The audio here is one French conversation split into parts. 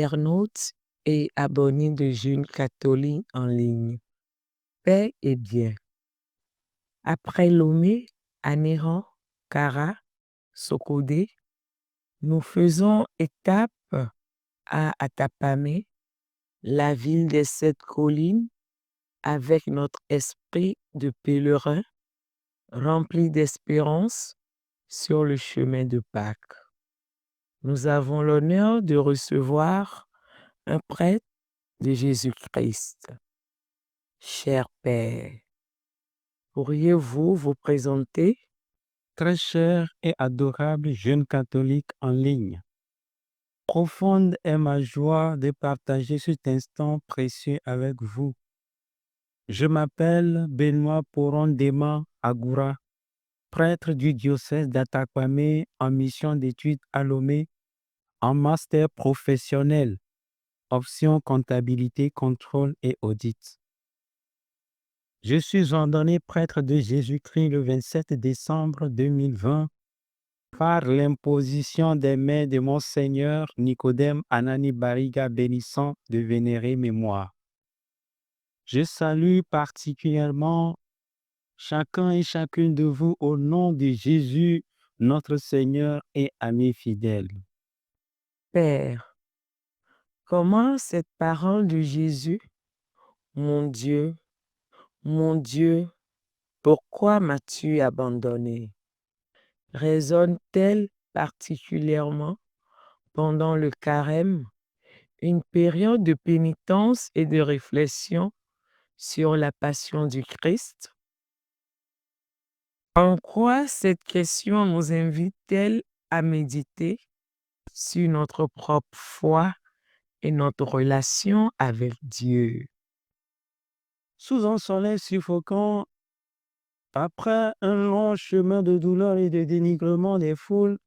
internautes et abonnés de Jeunes catholiques en ligne. Paix et bien. Après Lomé, Anéran, Kara, Sokodé, nous faisons étape à Atapamé, la ville des 7 collines, avec notre esprit de pèlerin rempli d'espérance sur le chemin de Pâques. Nous avons l'honneur de recevoir un prêtre de Jésus-Christ. Cher Père, pourriez-vous vous présenter? Très cher et adorable jeune catholique en ligne, profonde est ma joie de partager cet instant précieux avec vous. Je m'appelle Benoît Porondema Agoura, prêtre du diocèse d'Atakwame en mission d'études à Lomé, en master professionnel, option comptabilité, contrôle et audit. Je suis ordonné prêtre de Jésus-Christ le 27 décembre 2020 par l'imposition des mains de Monseigneur Nicodème Anani Bariga bénissant de vénérée mémoire. Je salue particulièrement chacun et chacune de vous au nom de Jésus, notre Seigneur et ami fidèle. Père, comment cette parole de Jésus, mon Dieu, pourquoi m'as-tu abandonné, résonne-t-elle particulièrement pendant le carême, une période de pénitence et de réflexion sur la passion du Christ? En quoi cette question nous invite-t-elle à méditer sur notre propre foi et notre relation avec Dieu? Sous un soleil suffocant, après un long chemin de douleur et de dénigrement des foules,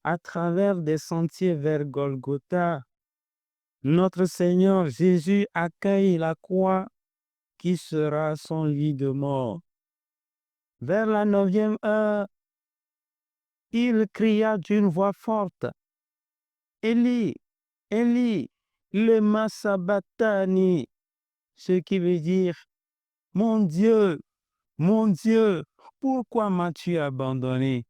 à travers des sentiers vers Golgotha, notre Seigneur Jésus accueille la croix qui sera son lit de mort. Vers la 9e heure, il cria d'une voix forte, « Élie, Élie, lema sabachthani », ce qui veut dire, « Mon Dieu, pourquoi m'as-tu abandonné ?»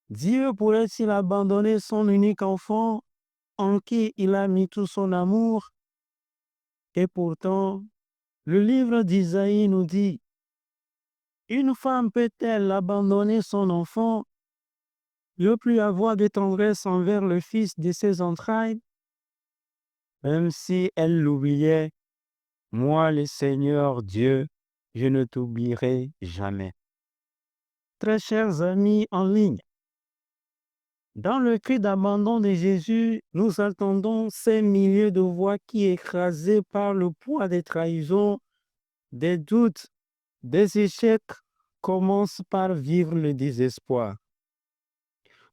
Dieu pourrait-il abandonner son unique enfant en qui il a mis tout son amour? Et pourtant, le livre d'Isaïe nous dit, « Une femme peut-elle abandonner son enfant, ne plus avoir de tendresse envers le fils de ses entrailles? Même si elle l'oubliait, moi, le Seigneur Dieu, je ne t'oublierai jamais. » Très chers amis en ligne, dans le cri d'abandon de Jésus, nous entendons ces milliers de voix qui, écrasées par le poids des trahisons, des doutes, des échecs, commencent par vivre le désespoir.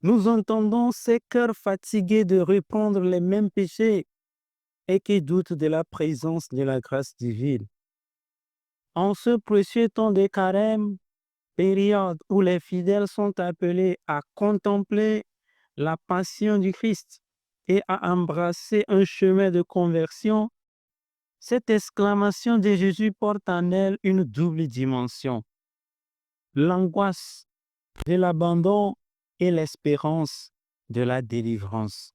Nous entendons ces cœurs fatigués de reprendre les mêmes péchés et qui doutent de la présence de la grâce divine. En ce précieux temps de carême, période où les fidèles sont appelés à contempler la passion du Christ et à embrasser un chemin de conversion, cette exclamation de Jésus porte en elle une double dimension: l'angoisse de l'abandon et l'espérance de la délivrance.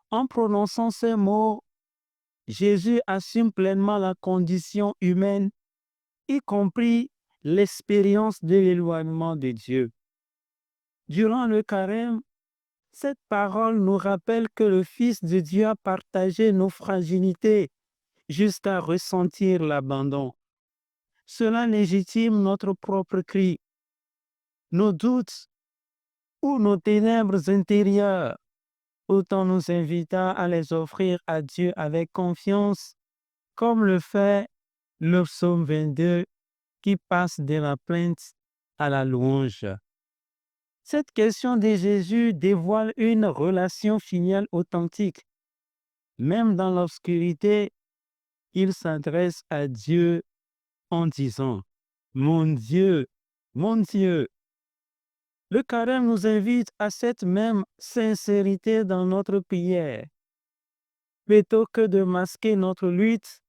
En prononçant ces mots, Jésus assume pleinement la condition humaine, y compris l'expérience de l'éloignement de Dieu. Durant le carême, cette parole nous rappelle que le Fils de Dieu a partagé nos fragilités jusqu'à ressentir l'abandon. Cela légitime notre propre cri, nos doutes ou nos ténèbres intérieures, autant nous invitant à les offrir à Dieu avec confiance, comme le fait le psaume 22 qui passe de la plainte à la louange. Cette question de Jésus dévoile une relation filiale authentique. Même dans l'obscurité, il s'adresse à Dieu en disant, « Mon Dieu, mon Dieu ». Le carême nous invite à cette même sincérité dans notre prière. Plutôt que de masquer notre lutte,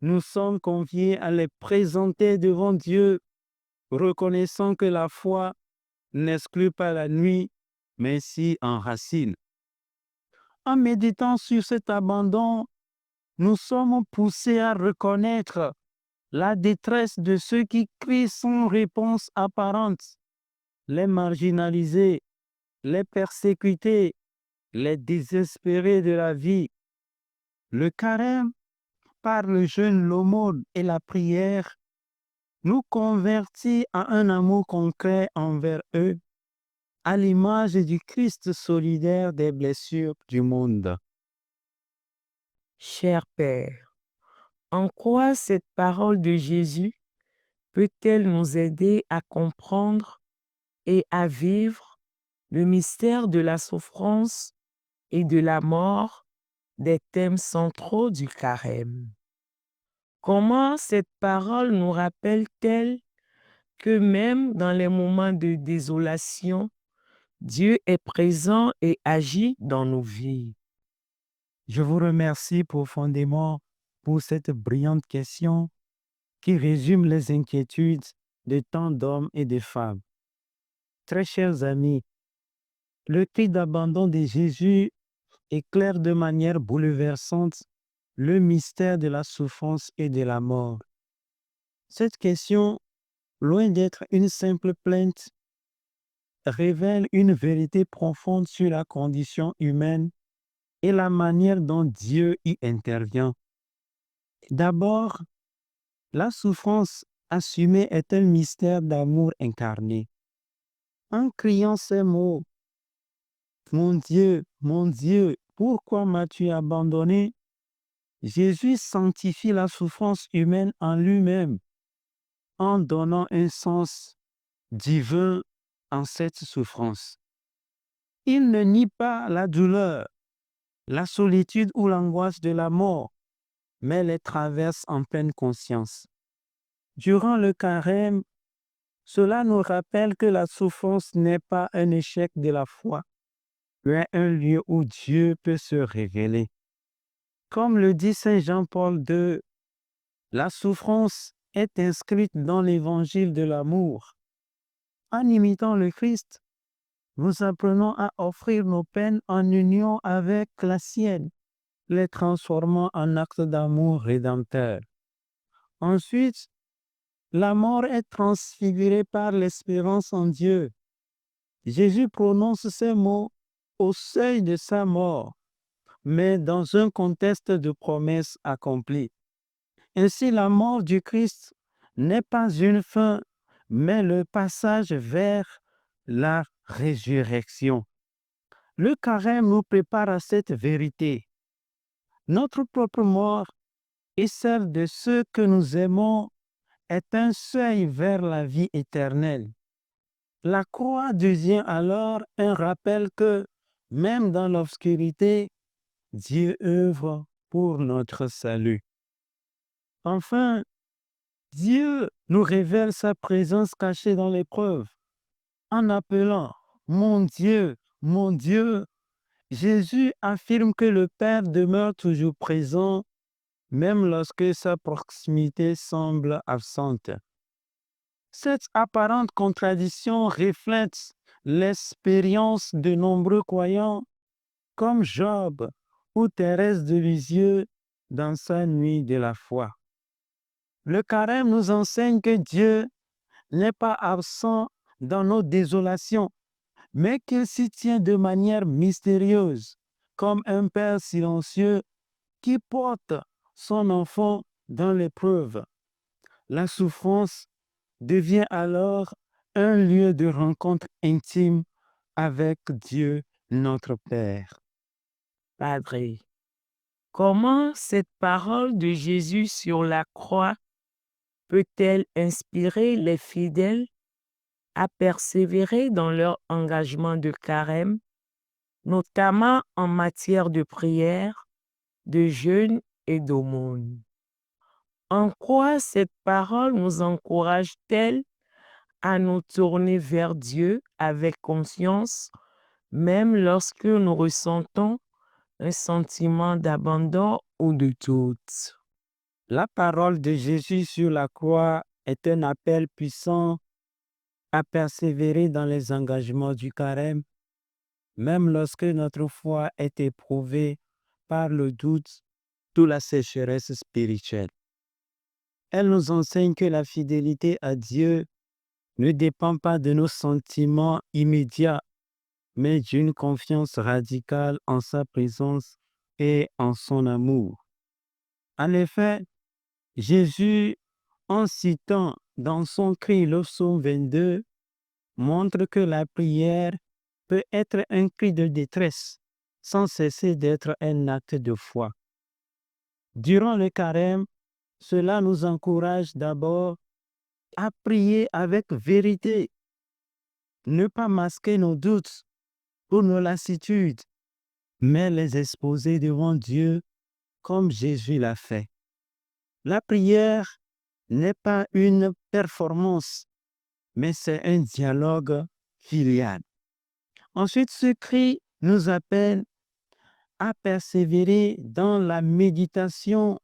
nous sommes conviés à les présenter devant Dieu, reconnaissant que la foi n'exclut pas la nuit, mais s'y enracine. En méditant sur cet abandon, nous sommes poussés à reconnaître la détresse de ceux qui crient sans réponse apparente, les marginalisés, les persécutés, les désespérés de la vie. Le carême, par le jeûne, l'aumône et la prière, nous convertit à un amour concret envers eux, à l'image du Christ solidaire des blessures du monde. Cher Père, en quoi cette parole de Jésus peut-elle nous aider à comprendre et à vivre le mystère de la souffrance et de la mort, des thèmes centraux du carême? Comment cette parole nous rappelle-t-elle que même dans les moments de désolation, Dieu est présent et agit dans nos vies? Je vous remercie profondément pour cette brillante question qui résume les inquiétudes de tant d'hommes et de femmes. Très chers amis, le cri d'abandon de Jésus éclaire de manière bouleversante le mystère de la souffrance et de la mort. Cette question, loin d'être une simple plainte, révèle une vérité profonde sur la condition humaine et la manière dont Dieu y intervient. D'abord, la souffrance assumée est un mystère d'amour incarné. En criant ces mots, mon Dieu, pourquoi m'as-tu abandonné? Jésus sanctifie la souffrance humaine en lui-même, en donnant un sens divin en cette souffrance. Il ne nie pas la douleur, la solitude ou l'angoisse de la mort, mais les traverse en pleine conscience. Durant le carême, cela nous rappelle que la souffrance n'est pas un échec de la foi, mais un lieu où Dieu peut se révéler. Comme le dit Saint Jean-Paul II, la souffrance est inscrite dans l'évangile de l'amour. En imitant le Christ, nous apprenons à offrir nos peines en union avec la sienne, les transformant en actes d'amour rédempteur. Ensuite, la mort est transfigurée par l'espérance en Dieu. Jésus prononce ces mots au seuil de sa mort, mais dans un contexte de promesses accomplies. Ainsi, la mort du Christ n'est pas une fin, mais le passage vers la résurrection. Le carême nous prépare à cette vérité. Notre propre mort et celle de ceux que nous aimons est un seuil vers la vie éternelle. La croix devient alors un rappel que, même dans l'obscurité, Dieu œuvre pour notre salut. Enfin, Dieu nous révèle sa présence cachée dans l'épreuve. En appelant mon Dieu, Jésus affirme que le Père demeure toujours présent, même lorsque sa proximité semble absente. Cette apparente contradiction reflète l'expérience de nombreux croyants, comme Job ou Thérèse de Lisieux dans sa nuit de la foi. Le carême nous enseigne que Dieu n'est pas absent dans nos désolations, mais qu'il s'y tient de manière mystérieuse, comme un père silencieux qui porte son enfant dans l'épreuve. La souffrance devient alors un lieu de rencontre intime avec Dieu notre Père. Padre, comment cette parole de Jésus sur la croix peut-elle inspirer les fidèles à persévérer dans leur engagement de carême, notamment en matière de prière, de jeûne et d'aumône? En quoi cette parole nous encourage-t-elle à nous tourner vers Dieu avec confiance, même lorsque nous ressentons un sentiment d'abandon ou de doute. La parole de Jésus sur la croix est un appel puissant à persévérer dans les engagements du carême, même lorsque notre foi est éprouvée par le doute ou la sécheresse spirituelle. Elle nous enseigne que la fidélité à Dieu ne dépend pas de nos sentiments immédiats, mais d'une confiance radicale en sa présence et en son amour. En effet, Jésus, en citant dans son cri le psaume 22, montre que la prière peut être un cri de détresse sans cesser d'être un acte de foi. Durant le carême, cela nous encourage d'abord à prier avec vérité, ne pas masquer nos doutes ou nos lassitudes, mais les exposer devant Dieu comme Jésus l'a fait. La prière n'est pas une performance, mais c'est un dialogue filial. Ensuite, ce cri nous appelle à persévérer dans la méditation,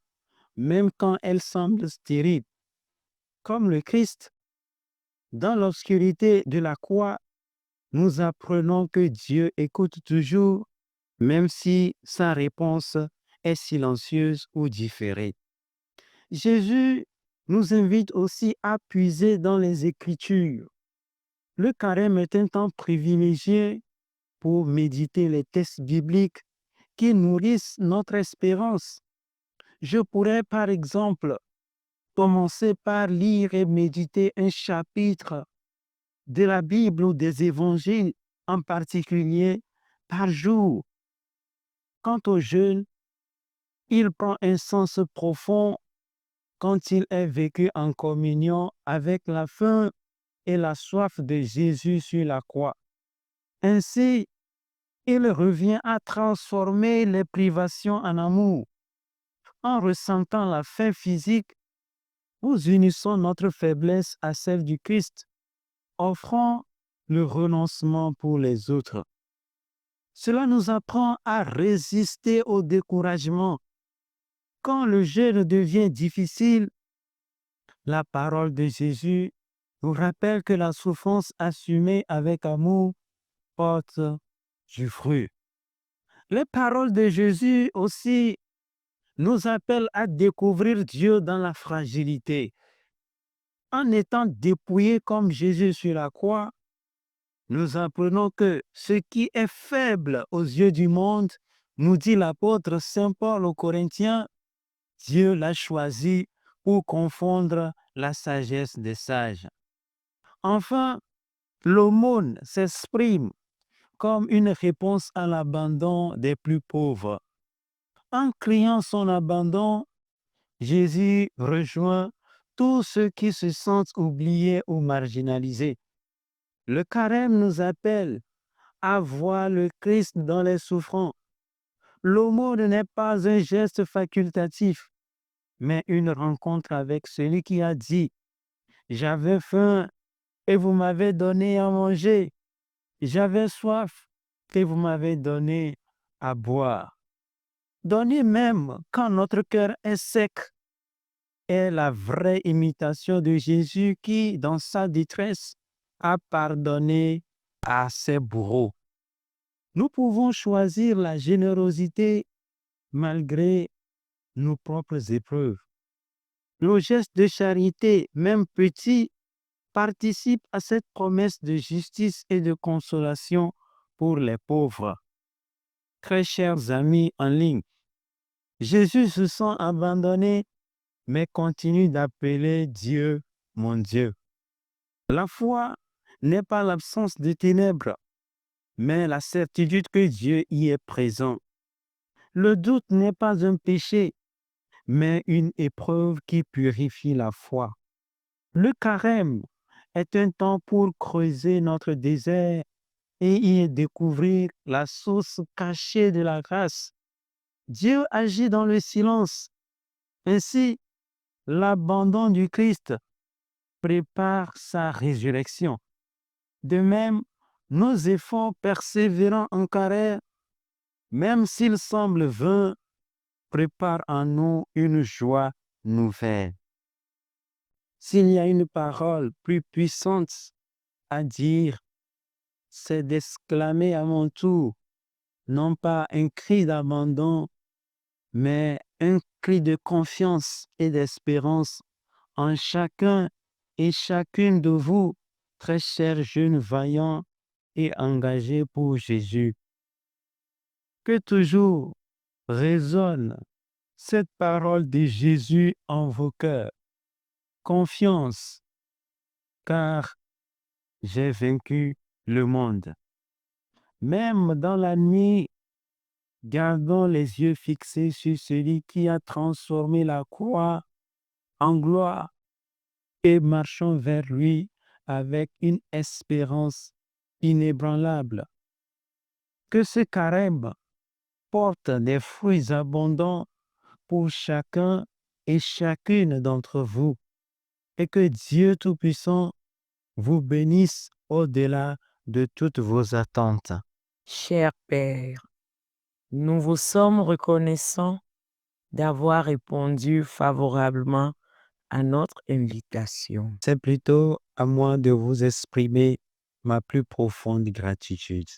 même quand elle semble stérile. Comme le Christ, dans l'obscurité de la croix, nous apprenons que Dieu écoute toujours, même si sa réponse est silencieuse ou différée. Jésus nous invite aussi à puiser dans les Écritures. Le carême est un temps privilégié pour méditer les textes bibliques qui nourrissent notre espérance. Je pourrais par exemple commencer par lire et méditer un chapitre de la Bible ou des évangiles en particulier par jour. Quant au jeûne, il prend un sens profond quand il est vécu en communion avec la faim et la soif de Jésus sur la croix. Ainsi, il revient à transformer les privations en amour. En ressentant la faim physique, nous unissons notre faiblesse à celle du Christ, offrant le renoncement pour les autres. Cela nous apprend à résister au découragement. Quand le jeûne devient difficile, la parole de Jésus nous rappelle que la souffrance assumée avec amour porte du fruit. Les paroles de Jésus aussi nous appellent à découvrir Dieu dans la fragilité. En étant dépouillés comme Jésus sur la croix, nous apprenons que ce qui est faible aux yeux du monde, nous dit l'apôtre Saint Paul aux Corinthiens, Dieu l'a choisi pour confondre la sagesse des sages. Enfin, l'aumône s'exprime comme une réponse à l'abandon des plus pauvres. En criant son abandon, Jésus rejoint tous ceux qui se sentent oubliés ou marginalisés. Le carême nous appelle à voir le Christ dans les souffrants. L'aumône n'est pas un geste facultatif, mais une rencontre avec celui qui a dit « J'avais faim et vous m'avez donné à manger. J'avais soif et vous m'avez donné à boire. » Donner même quand notre cœur est sec est la vraie imitation de Jésus qui, dans sa détresse, a pardonné à ses bourreaux. Nous pouvons choisir la générosité malgré nos propres épreuves. Le geste de charité, même petit, participe à cette promesse de justice et de consolation pour les pauvres. Très chers amis en ligne, Jésus se sent abandonné, mais continue d'appeler Dieu mon Dieu. La foi n'est pas l'absence de ténèbres, mais la certitude que Dieu y est présent. Le doute n'est pas un péché, mais une épreuve qui purifie la foi. Le carême est un temps pour creuser notre désert et y découvrir la source cachée de la grâce. Dieu agit dans le silence. Ainsi, l'abandon du Christ prépare sa résurrection. De même, nos efforts persévérants en carême même s'il semble vain, prépare en nous une joie nouvelle. S'il y a une parole plus puissante à dire, c'est d'exclamer à mon tour, non pas un cri d'abandon, mais un cri de confiance et d'espérance en chacun et chacune de vous, très chers jeunes vaillants et engagés pour Jésus. Que toujours résonne cette parole de Jésus en vos cœurs. Confiance, car j'ai vaincu le monde. Même dans la nuit, gardons les yeux fixés sur celui qui a transformé la croix en gloire et marchons vers lui avec une espérance inébranlable. Que ce carême porte des fruits abondants pour chacun et chacune d'entre vous et que Dieu Tout-Puissant vous bénisse au-delà de toutes vos attentes. Cher Père, nous vous sommes reconnaissants d'avoir répondu favorablement à notre invitation. C'est plutôt à moi de vous exprimer ma plus profonde gratitude.